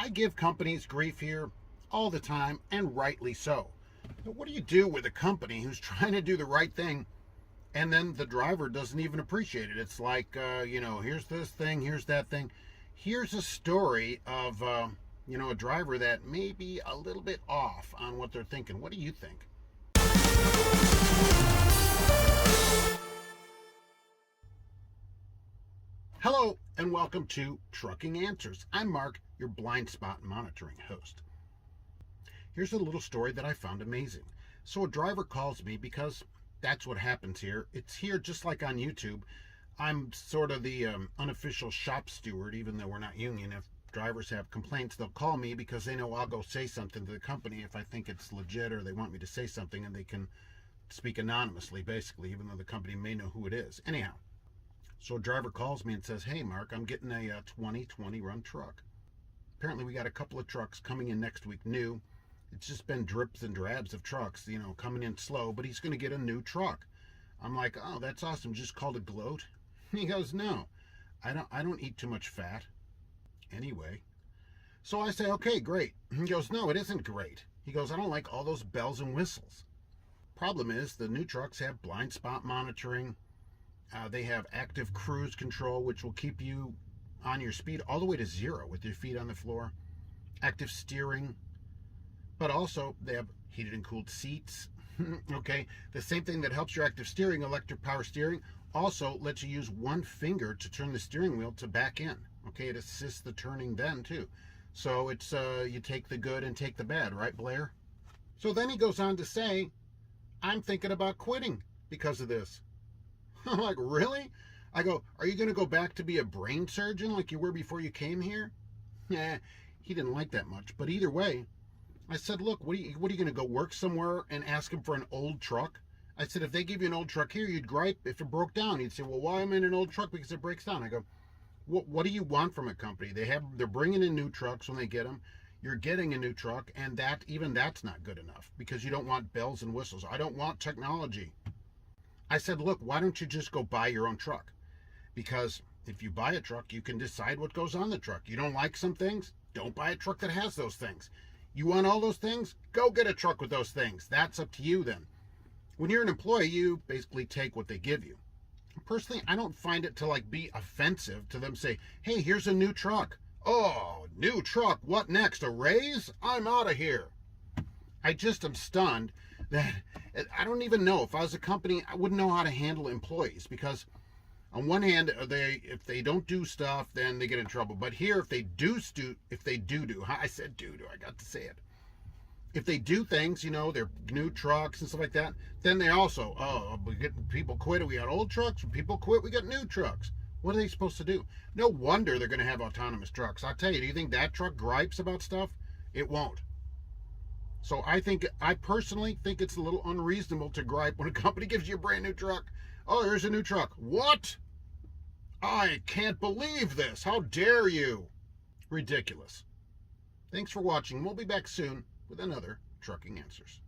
I give companies grief here all the time, and rightly so. But what do you do with a company who's trying to do the right thing and then the driver doesn't even appreciate it? It's like, here's this thing, here's that thing. Here's a story of, a driver that may be a little bit off on what they're thinking. What do you think? Hello, and welcome to Trucking Answers. I'm Mark, your blind spot monitoring host. Here's a little story that I found amazing. So a driver calls me because that's what happens here. It's here just like on YouTube. I'm sort of the unofficial shop steward, even though we're not union. If drivers have complaints, they'll call me because they know I'll go say something to the company if I think it's legit or they want me to say something, and they can speak anonymously, basically, even though the company may know who it is. Anyhow, so a driver calls me and says, "Hey, Mark, I'm getting a 2020 run truck. Apparently we got a couple of trucks coming in next week new. It's just been drips and drabs of trucks, coming in slow, but he's going to get a new truck." I'm like, "Oh, that's awesome. Just called a gloat?" He goes, "No, I don't eat too much fat anyway." So I say, "Okay, great." He goes, "No, it isn't great." He goes, "I don't like all those bells and whistles. Problem is, the new trucks have blind spot monitoring. They have active cruise control, which will keep you on your speed all the way to 0 with your feet on the floor. Active steering. But also, they have heated and cooled seats." Okay, the same thing that helps your active steering, electric power steering, also lets you use one finger to turn the steering wheel to back in. Okay, it assists the turning then, too. So it's, you take the good and take the bad, right, Blair? So then he goes on to say, "I'm thinking about quitting because of this." I'm like, "Really?" I go, "Are you going to go back to be a brain surgeon like you were before you came here?" Nah, he didn't like that much. But either way, I said, "Look, what are you going to go work somewhere and ask him for an old truck?" I said, "If they give you an old truck here, you'd gripe if it broke down. You'd say, 'Well, why am I in an old truck? Because it breaks down.'" I go, what do you want from a company? They're bringing in new trucks when they get them. You're getting a new truck, and that's not good enough because you don't want bells and whistles. I don't want technology." I said, "Look, why don't you just go buy your own truck? Because if you buy a truck, you can decide what goes on the truck. You don't like some things? Don't buy a truck that has those things. You want all those things? Go get a truck with those things. That's up to you then." When you're an employee, you basically take what they give you. Personally, I don't find it to be offensive to them say, "Hey, here's a new truck." "Oh, new truck, what next? A raise? I'm out of here." I just am stunned that I don't even know. If I was a company, I wouldn't know how to handle employees, because on one hand, if they don't do stuff, then they get in trouble. But here, if they do, I said do, I got to say it. If they do things, they're new trucks and stuff like that, then they also, we get people quit, we got old trucks. When people quit, we got new trucks. What are they supposed to do? No wonder they're going to have autonomous trucks. I'll tell you, do you think that truck gripes about stuff? It won't. So I personally think it's a little unreasonable to gripe when a company gives you a brand new truck. "Oh, here's a new truck." What? I can't believe this. How dare you? Ridiculous. Thanks for watching. We'll be back soon with another Trucking Answers.